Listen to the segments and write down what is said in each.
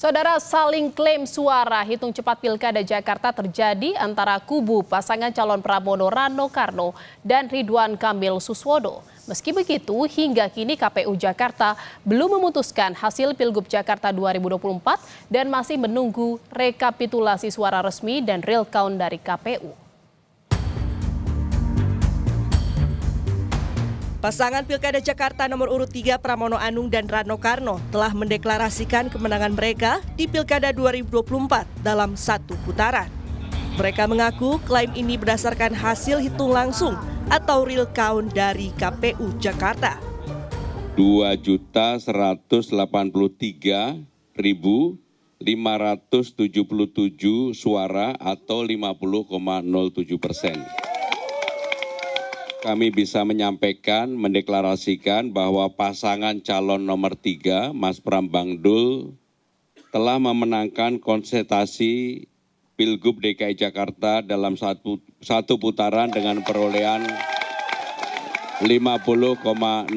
Saudara, saling klaim suara hitung cepat Pilkada Jakarta terjadi antara kubu pasangan calon Pramono Rano Karno dan Ridwan Kamil Suswodo. Meski begitu, hingga kini KPU Jakarta belum memutuskan hasil Pilgub Jakarta 2024 dan masih menunggu rekapitulasi suara resmi dan real count dari KPU. Pasangan Pilkada Jakarta nomor urut 3 Pramono Anung dan Rano Karno telah mendeklarasikan kemenangan mereka di Pilkada 2024 dalam satu putaran. Mereka mengaku klaim ini berdasarkan hasil hitung langsung atau real count dari KPU Jakarta. 2.183.577 suara atau 50,07%. Kami bisa menyampaikan, mendeklarasikan bahwa pasangan calon nomor 3, Mas Prambang Dul, telah memenangkan konsentrasi Pilgub DKI Jakarta dalam satu putaran dengan perolehan 50,07%.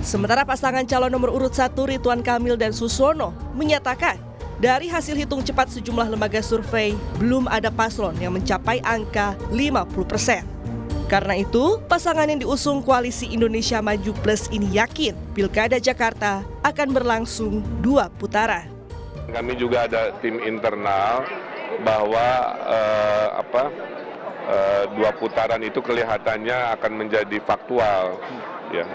Sementara pasangan calon nomor urut 1 Ridwan Kamil dan Suswodo menyatakan dari hasil hitung cepat sejumlah lembaga survei, belum ada paslon yang mencapai angka 50%. Karena itu, pasangan yang diusung Koalisi Indonesia Maju Plus ini yakin Pilkada Jakarta akan berlangsung 2 putaran. Kami juga ada tim internal bahwa 2 putaran itu kelihatannya akan menjadi faktual. Ya,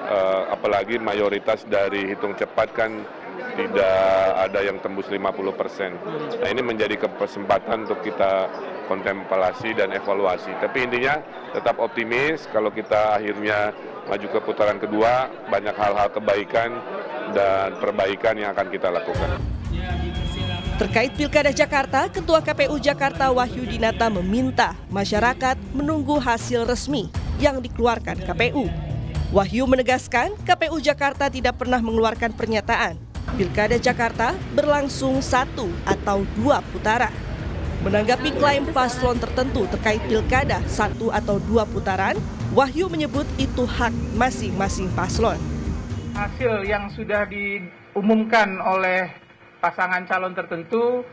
apalagi mayoritas dari hitung cepat kan tidak ada yang tembus 50%. Nah, ini menjadi kesempatan untuk kita kontemplasi dan evaluasi. Tapi intinya tetap optimis kalau kita akhirnya maju ke putaran kedua, banyak hal-hal kebaikan dan perbaikan yang akan kita lakukan. Terkait Pilkada Jakarta, Ketua KPU Jakarta Wahyu Dinata meminta masyarakat menunggu hasil resmi yang dikeluarkan KPU. Wahyu menegaskan KPU Jakarta tidak pernah mengeluarkan pernyataan Pilkada Jakarta berlangsung 1 atau 2 putaran. Menanggapi klaim paslon tertentu terkait Pilkada 1 atau 2 putaran, Wahyu menyebut itu hak masing-masing paslon. Hasil yang sudah diumumkan oleh pasangan calon tertentu,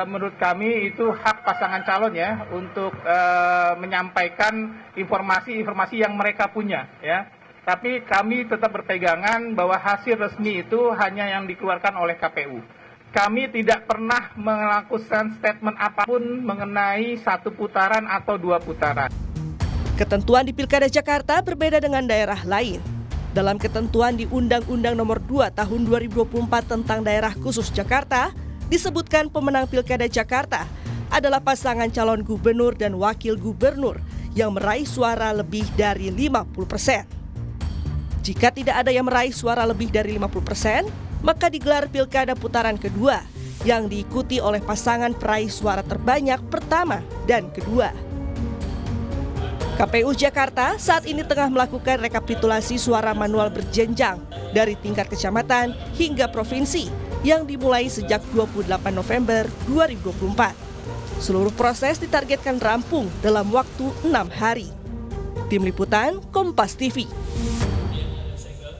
menurut kami itu hak pasangan calon ya untuk menyampaikan informasi yang mereka punya ya. Tapi kami tetap berpegangan bahwa hasil resmi itu hanya yang dikeluarkan oleh KPU. Kami tidak pernah melakukan statement apapun mengenai 1 putaran atau 2 putaran. Ketentuan di Pilkada Jakarta berbeda dengan daerah lain. Dalam ketentuan di Undang-Undang Nomor 2 Tahun 2024 tentang Daerah Khusus Jakarta, disebutkan pemenang Pilkada Jakarta adalah pasangan calon gubernur dan wakil gubernur yang meraih suara lebih dari 50%. Jika tidak ada yang meraih suara lebih dari 50%, maka digelar Pilkada putaran kedua yang diikuti oleh pasangan peraih suara terbanyak pertama dan kedua. KPU Jakarta saat ini tengah melakukan rekapitulasi suara manual berjenjang dari tingkat kecamatan hingga provinsi yang dimulai sejak 28 November 2024. Seluruh proses ditargetkan rampung dalam waktu 6 hari. Tim Liputan Kompas TV.